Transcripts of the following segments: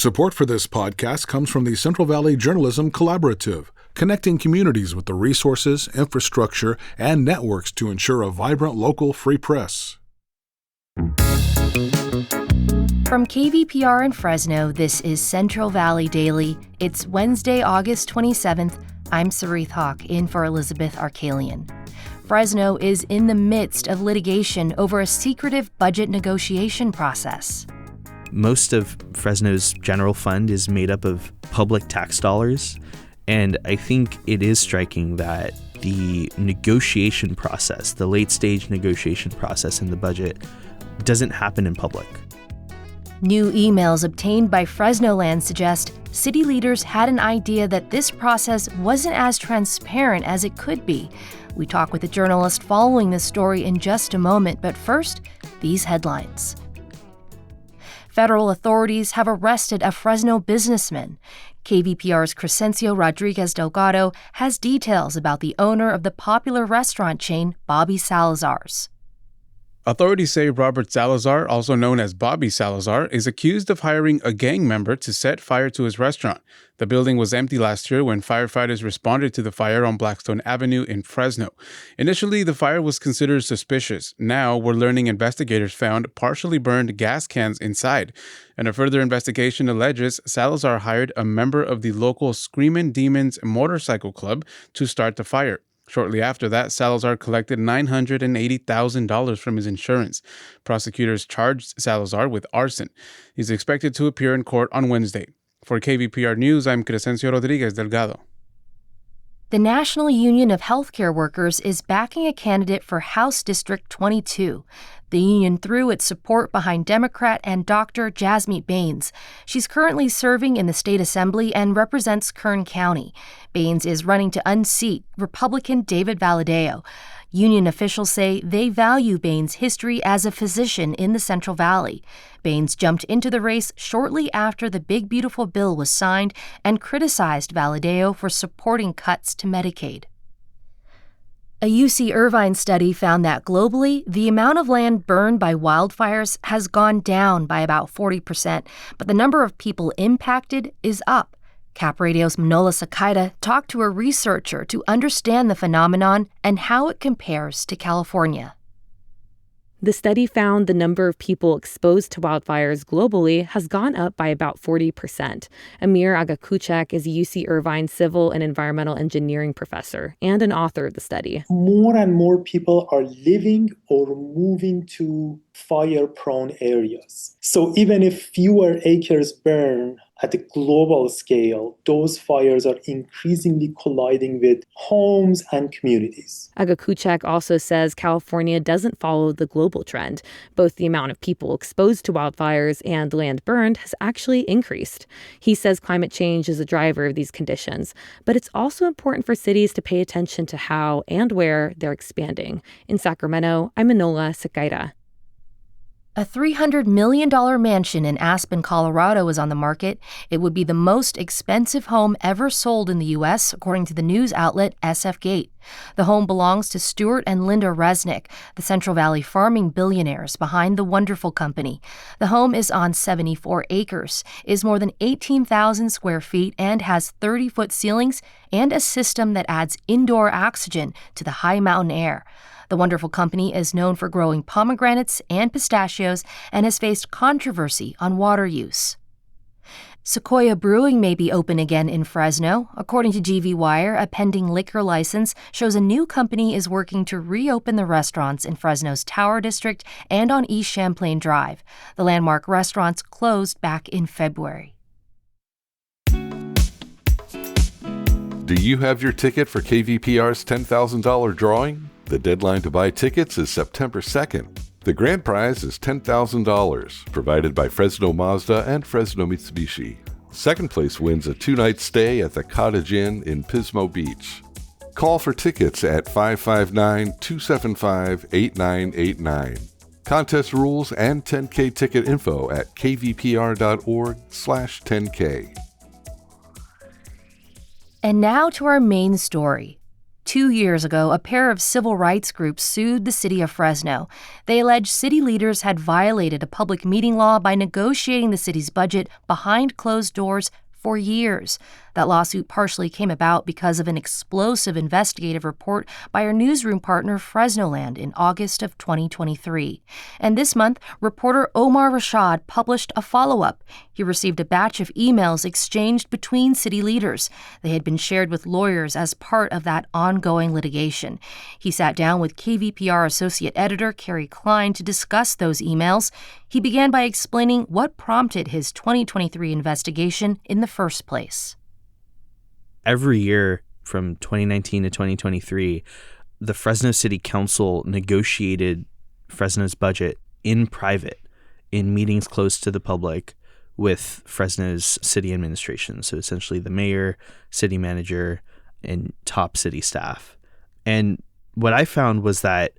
Support for this podcast comes from the Central Valley Journalism Collaborative, connecting communities with the resources, infrastructure, and networks to ensure a vibrant local free press. From KVPR in Fresno, this is Central Valley Daily. It's Wednesday, August 27th. I'm Sarith Hawk, in for Elizabeth Arkalian. Fresno is in the midst of litigation over a secretive budget negotiation process. Most of Fresno's general fund is made up of public tax dollars, and I think it is striking that the negotiation process, the late-stage negotiation process in the budget, doesn't happen in public. New emails obtained by Fresno Land suggest city leaders had an idea that this process wasn't as transparent as it could be. We talk with a journalist following this story in just a moment, but first, these headlines. Federal authorities have arrested a Fresno businessman. KVPR's Crescencio Rodriguez Delgado has details about the owner of the popular restaurant chain Bobby Salazar's. Authorities say Robert Salazar, also known as Bobby Salazar, is accused of hiring a gang member to set fire to his restaurant. The building was empty last year when firefighters responded to the fire on Blackstone Avenue in Fresno. Initially, the fire was considered suspicious. Now, we're learning investigators found partially burned gas cans inside. And a further investigation alleges Salazar hired a member of the local Screamin' Demons motorcycle club to start the fire. Shortly after that, Salazar collected $980,000 from his insurance. Prosecutors charged Salazar with arson. He's expected to appear in court on Wednesday. For KVPR News, I'm Crescencio Rodriguez Delgado. The National Union of Healthcare Workers is backing a candidate for House District 22. The union threw its support behind Democrat and Dr. Jasmeet Bains. She's currently serving in the state assembly and represents Kern County. Bains is running to unseat Republican David Valadao. Union officials say they value Bains' history as a physician in the Central Valley. Bains jumped into the race shortly after the Big Beautiful Bill was signed and criticized Valadao for supporting cuts to Medicaid. A UC Irvine study found that globally, the amount of land burned by wildfires has gone down by about 40%, but the number of people impacted is up. Cap Radio's Manola Sakaida talked to a researcher to understand the phenomenon and how it compares to California. The study found the number of people exposed to wildfires globally has gone up by about 40%. Amir Agakuchak is a UC Irvine civil and environmental engineering professor and an author of the study. More and more people are living or moving to fire-prone areas. So even if fewer acres burn at a global scale, those fires are increasingly colliding with homes and communities. Agakuchak also says California doesn't follow the global trend. Both the amount of people exposed to wildfires and land burned has actually increased. He says climate change is a driver of these conditions, but it's also important for cities to pay attention to how and where they're expanding. In Sacramento, I'm Manola Sakaida. A $300 million mansion in Aspen, Colorado is on the market. It would be the most expensive home ever sold in the U.S., according to the news outlet SF Gate. The home belongs to Stuart and Linda Resnick, the Central Valley farming billionaires behind the Wonderful Company. The home is on 74 acres, is more than 18,000 square feet, and has 30-foot ceilings and a system that adds indoor oxygen to the high mountain air. The Wonderful Company is known for growing pomegranates and pistachios and has faced controversy on water use. Sequoia Brewing may be open again in Fresno. According to GV Wire, a pending liquor license shows a new company is working to reopen the restaurants in Fresno's Tower District and on East Champlain Drive. The landmark restaurants closed back in February. Do you have your ticket for KVPR's $10,000 drawing? The deadline to buy tickets is September 2nd. The grand prize is $10,000, provided by Fresno Mazda and Fresno Mitsubishi. Second place wins a 2-night stay at the Cottage Inn in Pismo Beach. Call for tickets at 559-275-8989. Contest rules and 10K ticket info at kvpr.org/10K. And now to our main story. 2 years ago, a pair of civil rights groups sued the city of Fresno. They allege city leaders had violated a public meeting law by negotiating the city's budget behind closed doors for years. That lawsuit partially came about because of an explosive investigative report by our newsroom partner Fresnoland in August of 2023. And this month, reporter Omar Rashad published a follow-up. He received a batch of emails exchanged between city leaders. They had been shared with lawyers as part of that ongoing litigation. He sat down with KVPR Associate Editor Carrie Klein to discuss those emails. He began by explaining what prompted his 2023 investigation in the first place. Every year from 2019 to 2023, the Fresno City Council negotiated Fresno's budget in private in meetings closed to the public with Fresno's city administration. So essentially the mayor, city manager, and top city staff. And what I found was that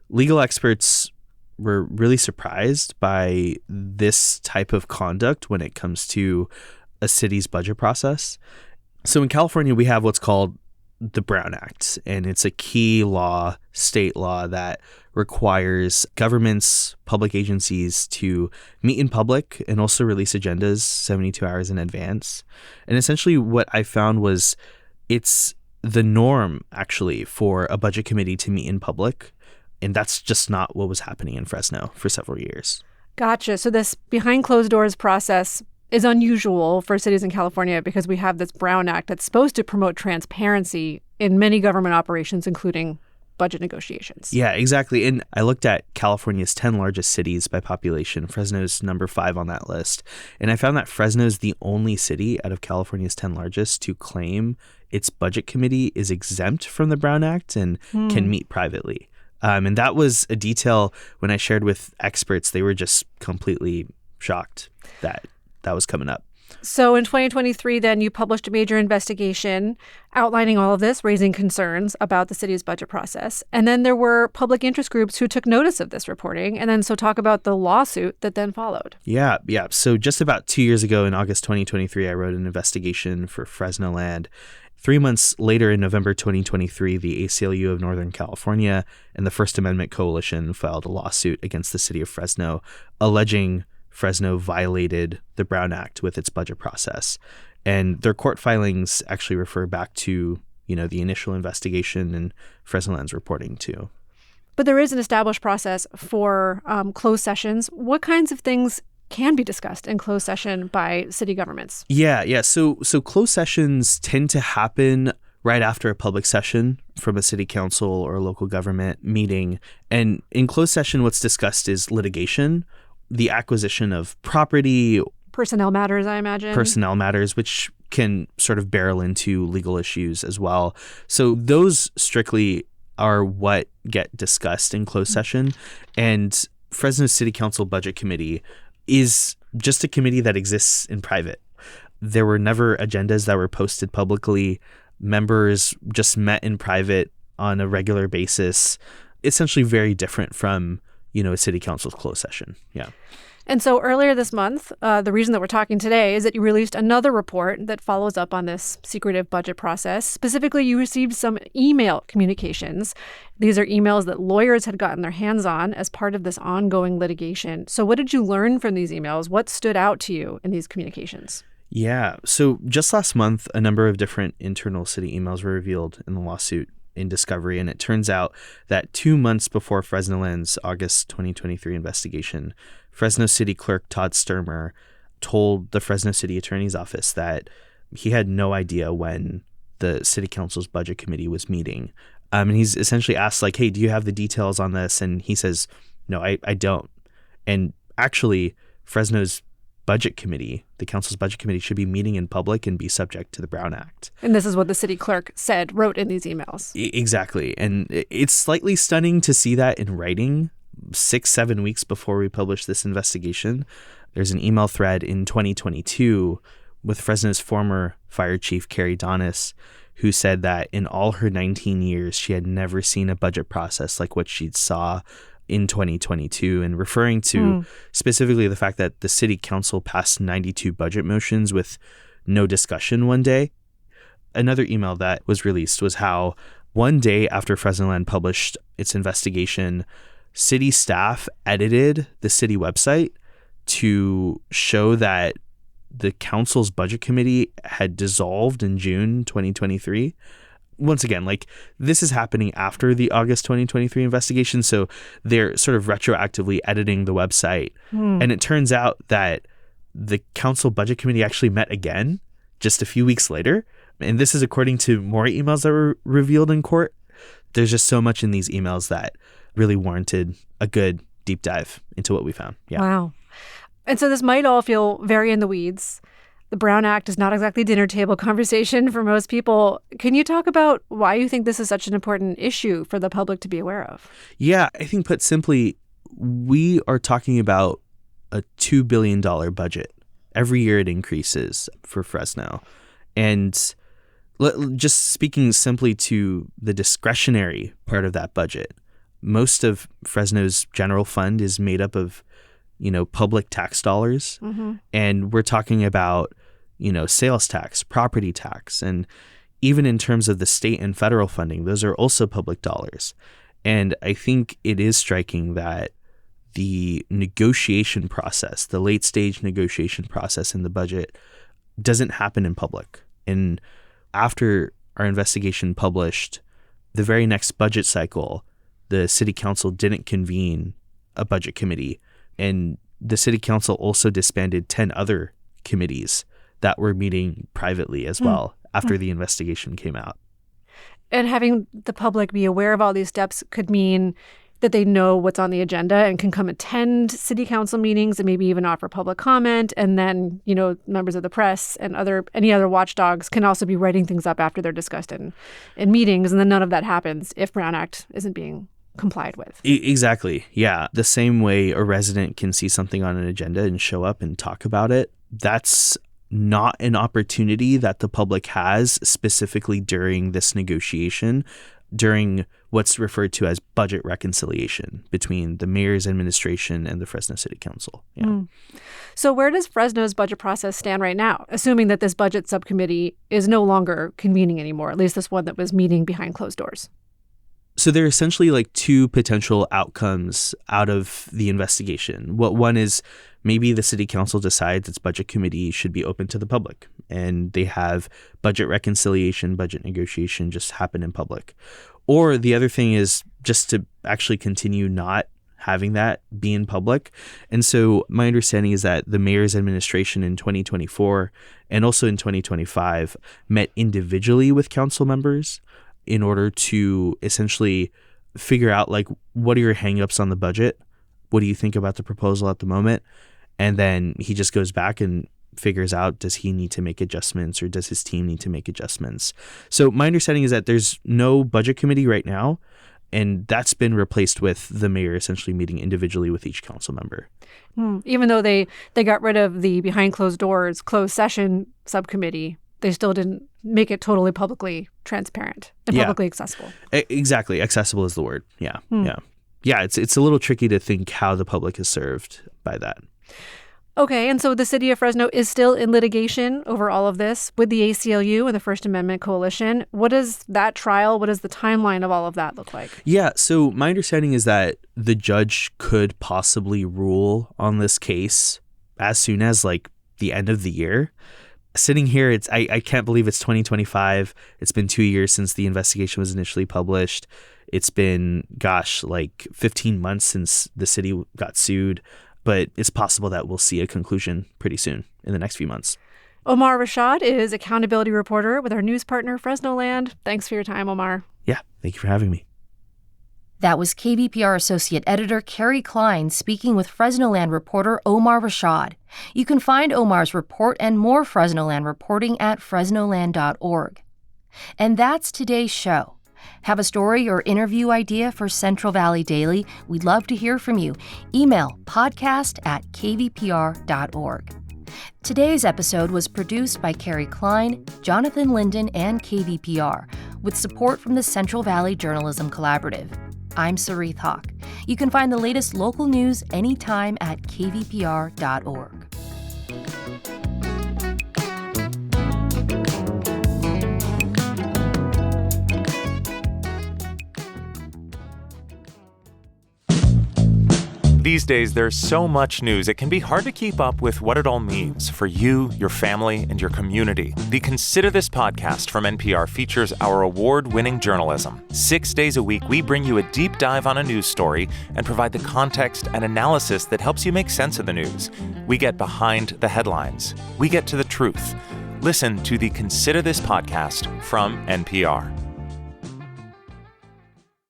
legal experts were really surprised by this type of conduct when it comes to a city's budget process. So in California, we have what's called the Brown Act, and it's a key law, state law, that requires governments, public agencies to meet in public and also release agendas 72 hours in advance. And essentially what I found was it's the norm, actually, for a budget committee to meet in public, and that's just not what was happening in Fresno for several years. Gotcha. So this behind closed doors process is unusual for cities in California because we have this Brown Act that's supposed to promote transparency in many government operations, including budget negotiations. Yeah, exactly. And I looked at California's 10 largest cities by population. Fresno's number 5 on that list. And I found that Fresno's the only city out of California's 10 largest to claim its budget committee is exempt from the Brown Act and can meet privately. And that was a detail when I shared with experts. They were just completely shocked that that was coming up. So in 2023, then, you published a major investigation outlining all of this, raising concerns about the city's budget process. And then there were public interest groups who took notice of this reporting. And then so talk about the lawsuit that then followed. Yeah. So just about 2 years ago in August 2023, I wrote an investigation for Fresnoland. 3 months later, in November 2023, the ACLU of Northern California and the First Amendment Coalition filed a lawsuit against the city of Fresno, alleging Fresno violated the Brown Act with its budget process. And their court filings actually refer back to, the initial investigation and Fresnoland's reporting too. But there is an established process for closed sessions. What kinds of things can be discussed in closed session by city governments? Yeah. So closed sessions tend to happen right after a public session from a city council or a local government meeting. And in closed session, what's discussed is litigation, the acquisition of property. Personnel matters, I imagine. Personnel matters, which can sort of barrel into legal issues as well. So those strictly are what get discussed in closed session. And Fresno City Council Budget Committee is just a committee that exists in private. There were never agendas that were posted publicly. Members just met in private on a regular basis, essentially very different from a city council's closed session. Yeah. And so earlier this month, the reason that we're talking today is that you released another report that follows up on this secretive budget process. Specifically, you received some email communications. These are emails that lawyers had gotten their hands on as part of this ongoing litigation. So what did you learn from these emails? What stood out to you in these communications? Yeah. So just last month, a number of different internal city emails were revealed in the lawsuit in discovery. And it turns out that 2 months before Fresnoland's August 2023 investigation, Fresno City Clerk Todd Sturmer told the Fresno City Attorney's Office that he had no idea when the City Council's Budget Committee was meeting. And he's essentially asked, hey, do you have the details on this? And he says, no, I don't. And actually, Fresno's budget committee, the council's budget committee, should be meeting in public and be subject to the Brown Act. And this is what the city clerk wrote in these emails. Exactly. And it's slightly stunning to see that in writing 6-7 weeks before we published this investigation. There's an email thread in 2022 with Fresno's former fire chief, Carrie Donis, who said that in all her 19 years, she had never seen a budget process like what she'd saw in 2022, and referring to specifically the fact that the city council passed 92 budget motions with no discussion one day. Another email that was released was how One day after Fresno Land published its investigation, city staff edited the city website to show that the council's budget committee had dissolved in June 2023. Once again, this is happening after the August 2023 investigation, so they're sort of retroactively editing the website. And it turns out that the council budget committee actually met again just a few weeks later. And this is according to more emails that were revealed in court. There's just so much in these emails that really warranted a good deep dive into what we found. Yeah. Wow. And so this might all feel very in the weeds. The Brown Act is not exactly dinner table conversation for most people. Can you talk about why you think this is such an important issue for the public to be aware of? Yeah, I think put simply, we are talking about a $2 billion budget. Every year it increases for Fresno. And just speaking simply to the discretionary part of that budget, most of Fresno's general fund is made up of public tax dollars. And we're talking about, sales tax, property tax, and even in terms of the state and federal funding, those are also public dollars. And I think it is striking that the negotiation process, the late stage negotiation process in the budget, doesn't happen in public. And after our investigation published, the very next budget cycle, the city council didn't convene a budget committee. And the city council also disbanded 10 other committees that were meeting privately as well after the investigation came out. And having the public be aware of all these steps could mean that they know what's on the agenda and can come attend city council meetings and maybe even offer public comment. And then, members of the press and any other watchdogs can also be writing things up after they're discussed in meetings. And then none of that happens if Brown Act isn't being complied with. Exactly. Yeah. The same way a resident can see something on an agenda and show up and talk about it, that's not an opportunity that the public has specifically during this negotiation, during what's referred to as budget reconciliation between the mayor's administration and the Fresno City Council. Yeah. So where does Fresno's budget process stand right now, assuming that this budget subcommittee is no longer convening anymore, at least this one that was meeting behind closed doors? So there are essentially two potential outcomes out of the investigation. One is maybe the city council decides its budget committee should be open to the public and they have budget reconciliation, budget negotiation just happen in public. Or the other thing is just to actually continue not having that be in public. And so my understanding is that the mayor's administration in 2024 and also in 2025 met individually with council members in order to essentially figure out what are your hangups on the budget? What do you think about the proposal at the moment? And then he just goes back and figures out, does he need to make adjustments or does his team need to make adjustments? So my understanding is that there's no budget committee right now, and that's been replaced with the mayor essentially meeting individually with each council member. Even though they got rid of the behind closed doors, closed session subcommittee, they still didn't make it totally publicly transparent and publicly accessible. Exactly. Accessible is the word. Yeah. Yeah. It's a little tricky to think how the public is served by that. Okay, and so the city of Fresno is still in litigation over all of this with the ACLU and the First Amendment Coalition. What is that trial? What does the timeline of all of that look like? Yeah, so my understanding is that the judge could possibly rule on this case as soon as the end of the year. Sitting here, I can't believe it's 2025. It's been 2 years since the investigation was initially published. It's been, 15 months since the city got sued. But it's possible that we'll see a conclusion pretty soon in the next few months. Omar Rashad is accountability reporter with our news partner, Fresno Land. Thanks for your time, Omar. Yeah, thank you for having me. That was KVPR Associate Editor Carrie Klein speaking with Fresno Land reporter Omar Rashad. You can find Omar's report and more Fresno Land reporting at fresnoland.org. And that's today's show. Have a story or interview idea for Central Valley Daily? We'd love to hear from you. Email podcast@kvpr.org. Today's episode was produced by Carrie Klein, Jonathan Linden, and KVPR, with support from the Central Valley Journalism Collaborative. I'm Sarith Hawk. You can find the latest local news anytime at kvpr.org. These days, there's so much news, it can be hard to keep up with what it all means for you, your family, and your community. The Consider This podcast from NPR features our award-winning journalism. 6 days a week, we bring you a deep dive on a news story and provide the context and analysis that helps you make sense of the news. We get behind the headlines. We get to the truth. Listen to the Consider This podcast from NPR.